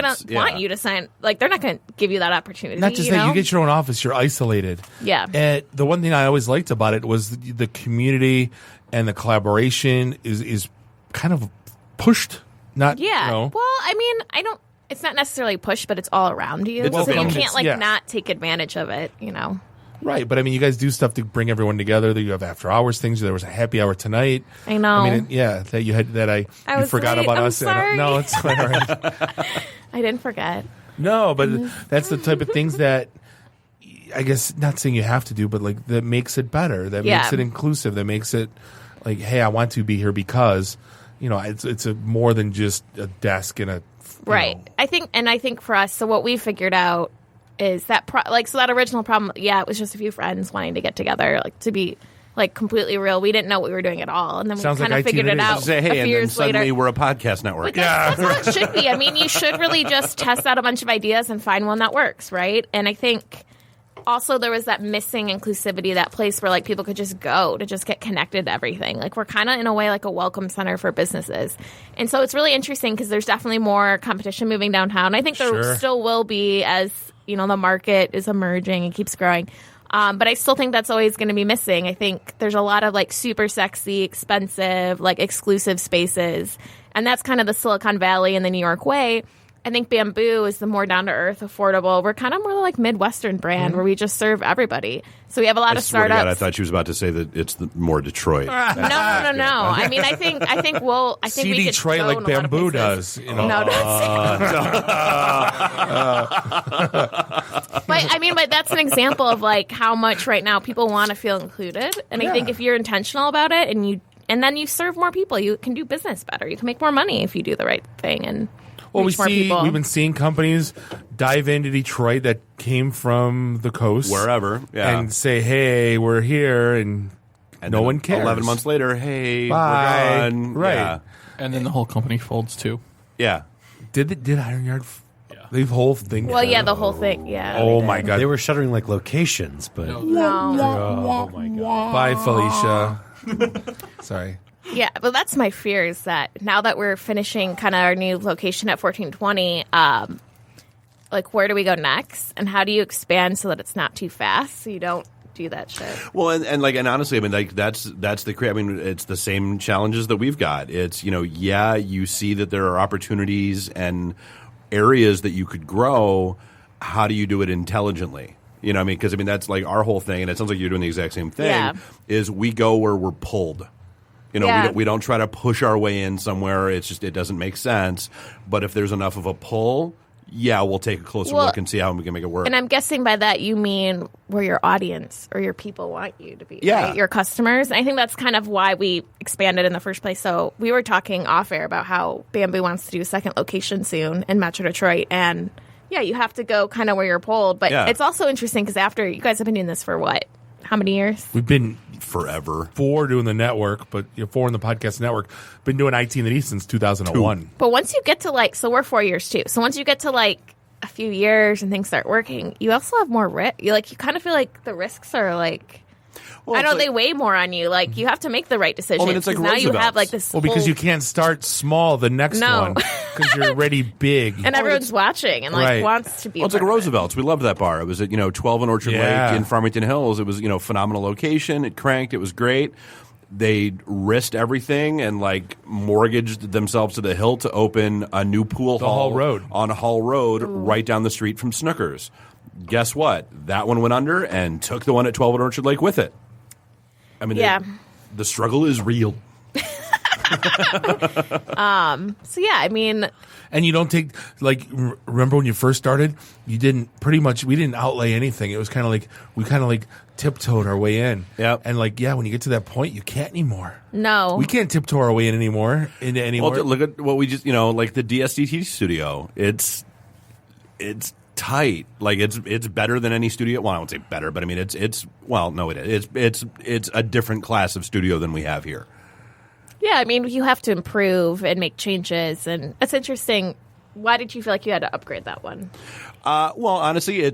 going to want you to sign. Like, they're not going to give you that opportunity. Not just that, you get your own office, you're isolated. Yeah. And the one thing I always liked about it was the community and the collaboration is kind of pushed. Not, yeah. You know. Well, I mean, it's not necessarily pushed, but it's all around you. So you can't, not take advantage of it, you know. Right, but I mean, you guys do stuff to bring everyone together. You have after hours things. There was a happy hour tonight. I know. I mean, that you had you forgot about us. Sorry. No, it's all right. I didn't forget. No, but that's the type of things that I guess not saying you have to do, but like that makes it better. That makes it inclusive. That makes it like, hey, I want to be here because it's a more than just a desk and a right. I think for us, so what we figured out is that so that original problem, it was just a few friends wanting to get together, like to be like completely real. We didn't know what we were doing at all, and then we kind of figured it out. Say, hey, a few years suddenly later. We're a podcast network. That's how it should be. I mean, you should really just test out a bunch of ideas and find one that works, right? And I think also there was that missing inclusivity, that place where like people could just go to just get connected to everything. Like we're kind of in a way like a welcome center for businesses. And so it's really interesting because there's definitely more competition moving downtown. I think there still will be as, the market is emerging and keeps growing. But I still think that's always going to be missing. I think there's a lot of like super sexy, expensive, like exclusive spaces. And that's kind of the Silicon Valley and the New York way. I think Bamboo is the more down-to-earth, affordable. We're kind of more like Midwestern brand where we just serve everybody. So we have a lot of startups. God, I thought she was about to say that it's more Detroit. No. I mean, I think see we Detroit could like Bamboo does. No, don't but that's an example of like how much right now people want to feel included. And I think if you're intentional about it and then you serve more people, you can do business better. You can make more money if you do the right thing and. Well, we've been seeing companies dive into Detroit that came from the coast, wherever, and say, "Hey, we're here," and no one cares. 11 months later, hey, bye. We're gone. Right? Yeah. And then the whole company folds too. Yeah. Did Iron Yard? The whole thing. Well, the whole thing. Yeah. Oh my God! They were shuttering like locations, but no. Oh my God! Bye, Felicia. Sorry. Yeah, but that's my fear is that now that we're finishing kind of our new location at 1420, like where do we go next? And how do you expand so that it's not too fast so you don't do that shit? Well, and honestly, I mean, like that's the I mean, it's the same challenges that we've got. It's, you see that there are opportunities and areas that you could grow. How do you do it intelligently? You know what I mean? Because, I mean, that's like our whole thing, and it sounds like you're doing the exact same thing, is we go where we're pulled. We don't try to push our way in somewhere. It's just, it doesn't make sense. But if there's enough of a pull, we'll take a closer look and see how we can make it work. And I'm guessing by that you mean where your audience or your people want you to be, right? Your customers. And I think that's kind of why we expanded in the first place. So we were talking off air about how Bamboo wants to do a second location soon in Metro Detroit. And you have to go kind of where you're pulled. But it's also interesting because after you guys have been doing this for what? How many years? We've been forever. 4 doing the network, but 4 in the podcast network. Been doing IT in the East since 2001. But once you get to so we're 4 years too. So once you get to a few years and things start working, you also have more risk. You kind of feel like the risks are they weigh more on you. Like you have to make the right decision. I mean, it's like now you have this. Well, because you can't start small the next one because you're already big. And everyone's watching and wants to be. Well, it's like Roosevelt's. We loved that bar. It was at 12 on Orchard Lake in Farmington Hills. It was phenomenal location. It cranked. It was great. They risked everything and mortgaged themselves to the hilt to open a new pool hall on Hall Road right down the street from Snookers. Guess what? That one went under and took the one at 12 on Orchard Lake with it. I mean, the struggle is real. I mean, and you don't take remember when you first started, we didn't outlay anything. It was kind of we tiptoed our way in. Yeah, and when you get to that point, you can't anymore. No, we can't tiptoe our way in anymore. Well, look at what we just the DSDT studio. It's tight. It's better than any studio. Well, I won't say better, but I mean it's a different class of studio than we have here. Yeah, I mean you have to improve and make changes, and it's interesting. Why did you feel like you had to upgrade that one? Well, honestly,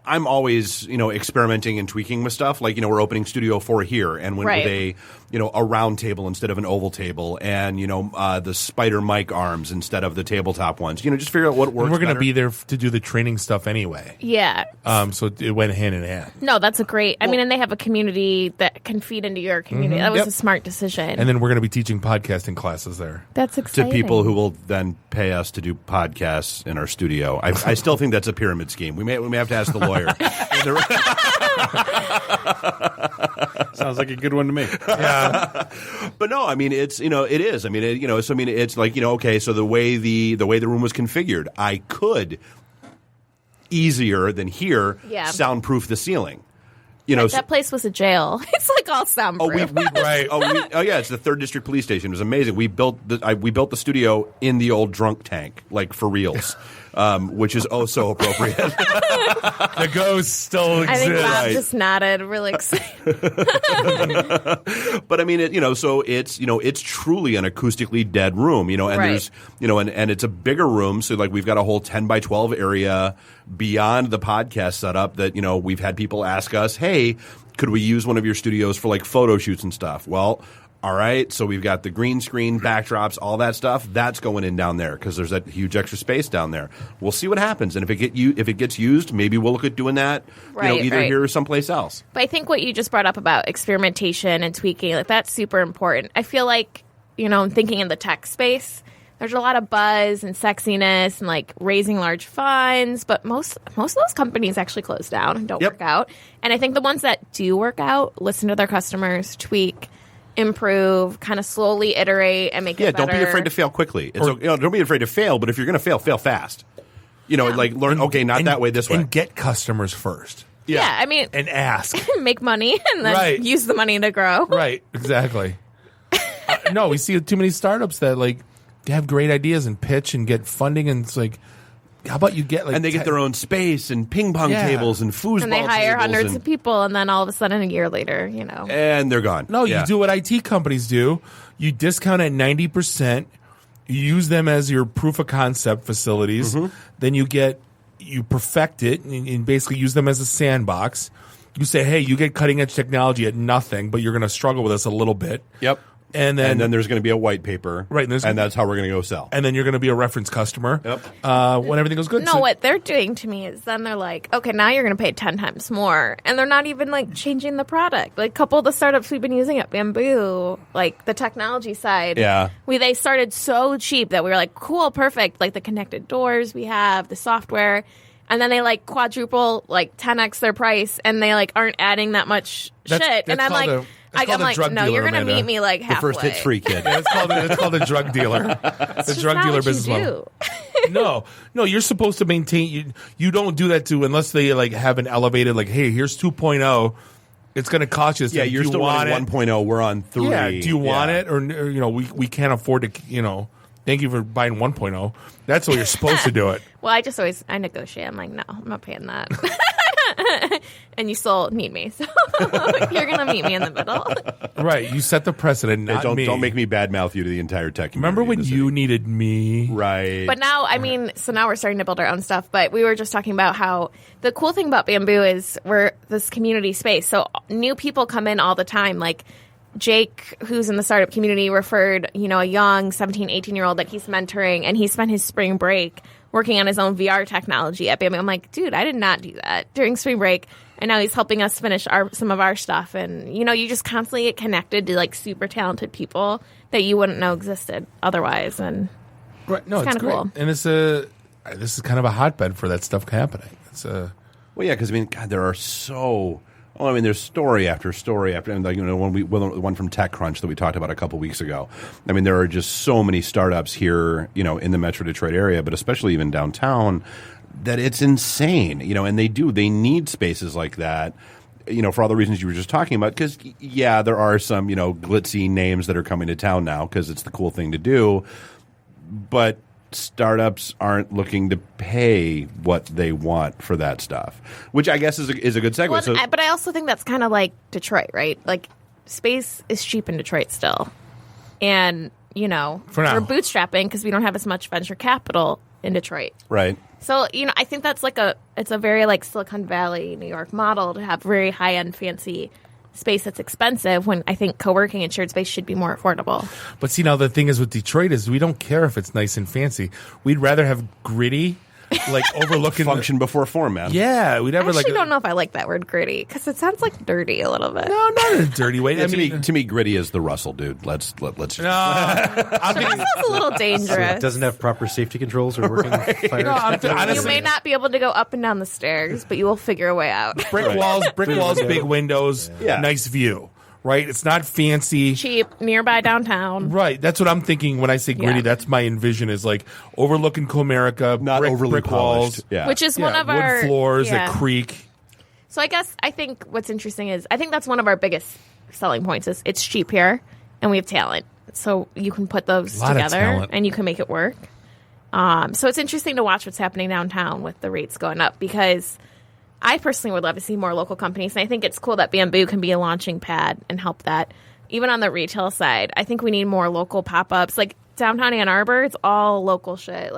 I'm always, experimenting and tweaking with stuff. Like, we're opening Studio 4 here and went with a round table instead of an oval table, and, the spider mic arms instead of the tabletop ones. Just figure out what works. And we're going to better. be there to do the training stuff anyway. Yeah. So it went hand in hand. No, that's a great. I mean, and they have a community that can feed into your community. That was a smart decision. And then we're going to be teaching podcasting classes there. That's To exciting. people who will then pay us to do podcasts in our studio. I still think that's a pyramid scheme. We may have to ask the lawyer. Sounds like a good one to me. Yeah. But no, I mean it is. I mean it's like okay. So the way the room was configured, I could easier than here soundproof the ceiling. That place was a jail. It's like all soundproof. Right. Yeah, it's the 3rd District Police Station. It was amazing. We built the studio in the old drunk tank, like for reals, which is oh so appropriate. The ghost still I think exists. Bob just nodded, really excited. But I mean, so it's truly an acoustically dead room, and there's, and it's a bigger room. So like we've got a whole 10 by 12 area beyond the podcast setup that, we've had people ask us, hey, could we use one of your studios for like photo shoots and stuff? Well, all right. So we've got the green screen backdrops, all that stuff. That's going in down there because there's that huge extra space down there. We'll see what happens. And if it gets used, maybe we'll look at doing that, either here or someplace else. But I think what you just brought up about experimentation and tweaking, like that's super important. I feel like, I'm thinking in the tech space, there's a lot of buzz and sexiness and like raising large funds, but most of those companies actually close down and don't work out. And I think the ones that do work out listen to their customers, tweak, improve, kind of slowly iterate and make it better. Yeah, don't be afraid to fail quickly. Don't be afraid to fail, but if you're going to fail fast. Like learn. Okay, not that way. This way, and get customers first. Yeah, I mean, and ask, make money, and then use the money to grow. Right, exactly. No, we see too many startups that like they have great ideas and pitch and get funding, and it's like, how about you get like, and they get their own space and ping pong tables and foosball and they hire tables hundreds of people, and then all of a sudden, a year later, and they're gone. No, you do what IT companies do. You discount at 90%. You use them as your proof of concept facilities. Then you perfect it and basically use them as a sandbox. You say, hey, you get cutting edge technology at nothing, but you're going to struggle with us a little bit. Yep. And then there's going to be a white paper. Right. And that's how we're going to go sell. And then you're going to be a reference customer. Yep. When everything goes good. No, what they're doing to me is then they're like, okay, now you're going to pay 10 times more. And they're not even like changing the product. Like a couple of the startups we've been using at Bamboo, like the technology side. Yeah. They started so cheap that we were like, cool, perfect. Like the connected doors we have, the software. And then they like quadruple, like 10x their price, and they like aren't adding that much shit. And I'm like, no, you're going to meet me like halfway. The first hit's free, kid. Yeah, it's called a drug dealer. The drug dealer business model. No, you're supposed to maintain. You don't do that unless they like have an elevated like, hey, here's 2.0. It's going to cost you. Yeah, you're still on 1.0. We're on 3. Yeah, do you want it or we can't afford to Thank you for buying 1.0. That's what you're supposed to do it. Well, I negotiate. I'm like, no, I'm not paying that. And you still need me, so you're gonna meet me in the middle. Right. You set the precedent, not me. Don't make me badmouth you to the entire tech community. Remember when you needed me? Right. But now, so now we're starting to build our own stuff. But we were just talking about how the cool thing about Bamboo is we're this community space. So new people come in all the time. Like Jake, who's in the startup community, referred, a young 17, 18-year-old that he's mentoring, and he spent his spring break working on his own VR technology at Bamboo. I'm like, dude, I did not do that during spring break. And now he's helping us finish some of our stuff. And, you just constantly get connected to, like, super talented people that you wouldn't know existed otherwise. And right. No, it's kind of cool. And this is kind of a hotbed for that stuff happening. Well, yeah, because, God, there are so... Well, there's story after story after, and one from TechCrunch that we talked about a couple weeks ago. There are just so many startups here, in the Metro Detroit area, but especially even downtown, that it's insane. And they need spaces like that. For all the reasons you were just talking about, because there are some glitzy names that are coming to town now because it's the cool thing to do, but startups aren't looking to pay what they want for that stuff, which I guess is a good segue. Well, but I also think that's kind of like Detroit, right? Like space is cheap in Detroit still, and we're bootstrapping because we don't have as much venture capital in Detroit. Right. So, I think that's it's a very Silicon Valley, New York model to have very high-end fancy space that's expensive when I think co-working and shared space should be more affordable. But see, now the thing is with Detroit is we don't care if it's nice and fancy. We'd rather have gritty, overlooking function before form, man. Yeah, we'd ever I actually don't know if I like that word gritty because it sounds like dirty a little bit. No, not in a dirty way. Yeah, to me, gritty is the Russell, dude. Let's. No, Russell's a little dangerous. It doesn't have proper safety controls or working fire. No, honestly, you may not be able to go up and down the stairs, but you will figure a way out. brick walls, big windows, nice view. Right? It's not fancy. Cheap, nearby downtown. Right. That's what I'm thinking when I say gritty. That's my envision is overlooking Comerica, not overly brick walls. Yeah. Which is one of wood our... floors that creak. So I think what's interesting is I think that's one of our biggest selling points is it's cheap here and we have talent. So you can put those together and you can make it work. So it's interesting to watch what's happening downtown with the rates going up because... I personally would love to see more local companies, and I think it's cool that Bamboo can be a launching pad and help that. Even on the retail side, I think we need more local pop-ups. Like downtown Ann Arbor, it's all local shit.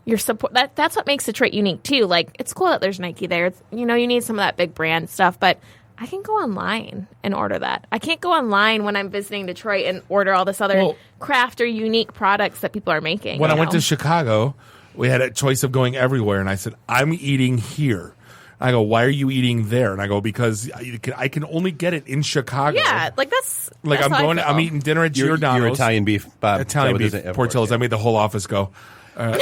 Your support that's what makes Detroit unique too. It's cool that there's Nike there. You need some of that big brand stuff, but I can go online and order that. I can't go online when I'm visiting Detroit and order all this other craft or unique products that people are making. When I went to Chicago, we had a choice of going everywhere, and I said, I'm eating here. I go, why are you eating there? And I go, because I can only get it in Chicago. Yeah, that's I'm eating dinner at Giordano's. Your Italian beef, Bob. Italian beef, Portillo's. I made the whole office go. And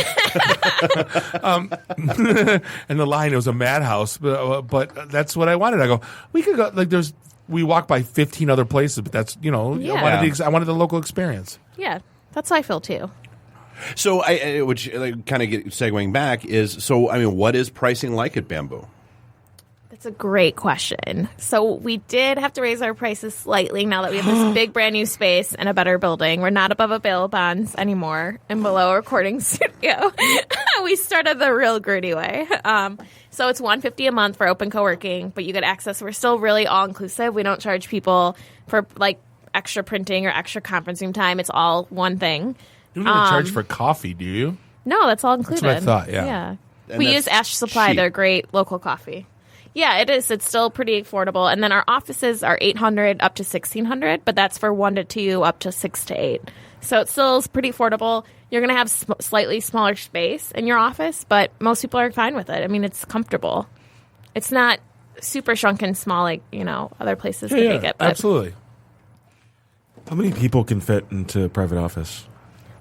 the line, it was a madhouse, but that's what I wanted. I go, we could go, we walked by 15 other places, but that's, I wanted the local experience. Yeah, that's how I feel too. So, which kind of segueing back is, what is pricing like at Bamboo? That's a great question. So we did have to raise our prices slightly now that we have this big brand new space and a better building. We're not above a bail bonds anymore and below a recording studio. We started the real gritty way. So it's $150 a month for open co-working, but you get access. We're still really all inclusive. We don't charge people for extra printing or extra conference room time. It's all one thing. You don't even charge for coffee, do you? No, that's all included. That's what I thought, yeah. We use Ash Supply. Cheap. They're great local coffee. Yeah, it is. It's still pretty affordable. And then our offices are $800 up to $1,600, but that's for 1 to 2 up to 6 to 8. So it still is pretty affordable. You're going to have slightly smaller space in your office, but most people are fine with it. I mean, it's comfortable. It's not super shrunken small like, other places can make it. But absolutely. How many people can fit into a private office?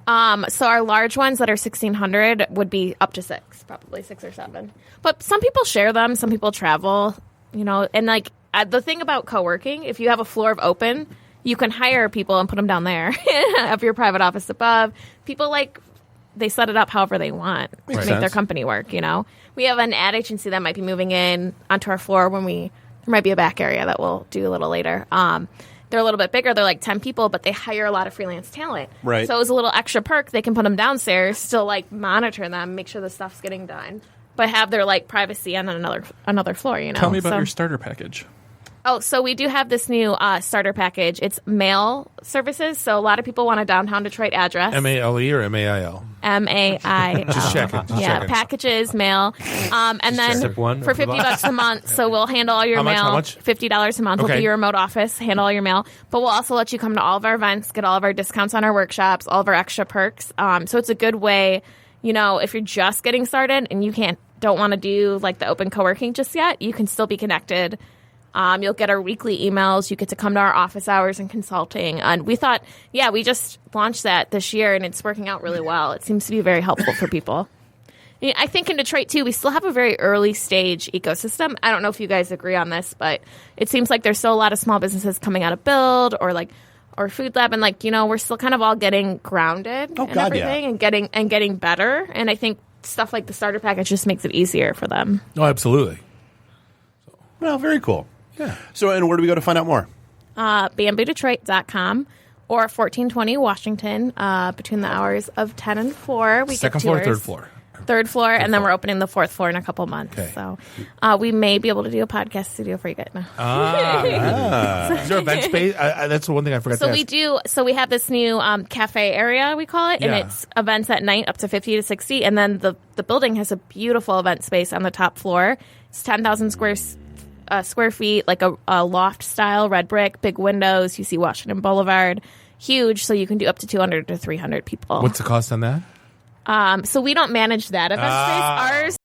So our large ones that are 1,600 would be up to 6, probably 6 or 7. But some people share them. Some people travel, and the thing about co-working, if you have a floor of open, you can hire people and put them down there of your private office above. People they set it up however they want to make their company work, We have an ad agency that might be moving in onto our floor there might be a back area that we'll do a little later. They're a little bit bigger. They're 10 people, but they hire a lot of freelance talent. Right. So it was a little extra perk. They can put them downstairs, still monitor them, make sure the stuff's getting done, but have their privacy on another floor. Tell me about your starter package. Oh, so we do have this new starter package. It's mail services. So a lot of people want a downtown Detroit address. MALE or MAIL? MAIL. Just checking. Packages, mail. And then for $50 a month, so we'll handle all your mail. How much? $50 a month. Okay. We'll be your remote office, handle all your mail. But we'll also let you come to all of our events, get all of our discounts on our workshops, all of our extra perks. So it's a good way, if you're just getting started and you don't want to do the open co-working just yet, you can still be connected. You'll get our weekly emails. You get to come to our office hours and consulting. And we thought, we just launched that this year, and it's working out really well. It seems to be very helpful for people. I think in Detroit, too, we still have a very early stage ecosystem. I don't know if you guys agree on this, but it seems like there's still a lot of small businesses coming out of Build or Food Lab. And, we're still kind of all getting grounded everything and getting better. And I think stuff like the starter package just makes it easier for them. Oh, absolutely. Well, very cool. Yeah. So, and where do we go to find out more? BambooDetroit.com or 1420 Washington between the hours of 10 and 4. Second floor, third floor? Third floor, and then we're opening the fourth floor in a couple months. Okay. So we may be able to do a podcast studio for you guys now. Is there event space? That's the one thing I forgot to ask. We do. So we have this new cafe area, we call it, and Yeah. it's events at night up to 50 to 60. And then the building has a beautiful event space on the top floor. It's 10,000 square feet, like a loft style, red brick, big windows. You see Washington Boulevard, huge. So you can do up to 200 to 300 people. What's the cost on that? So we don't manage that event space. Ours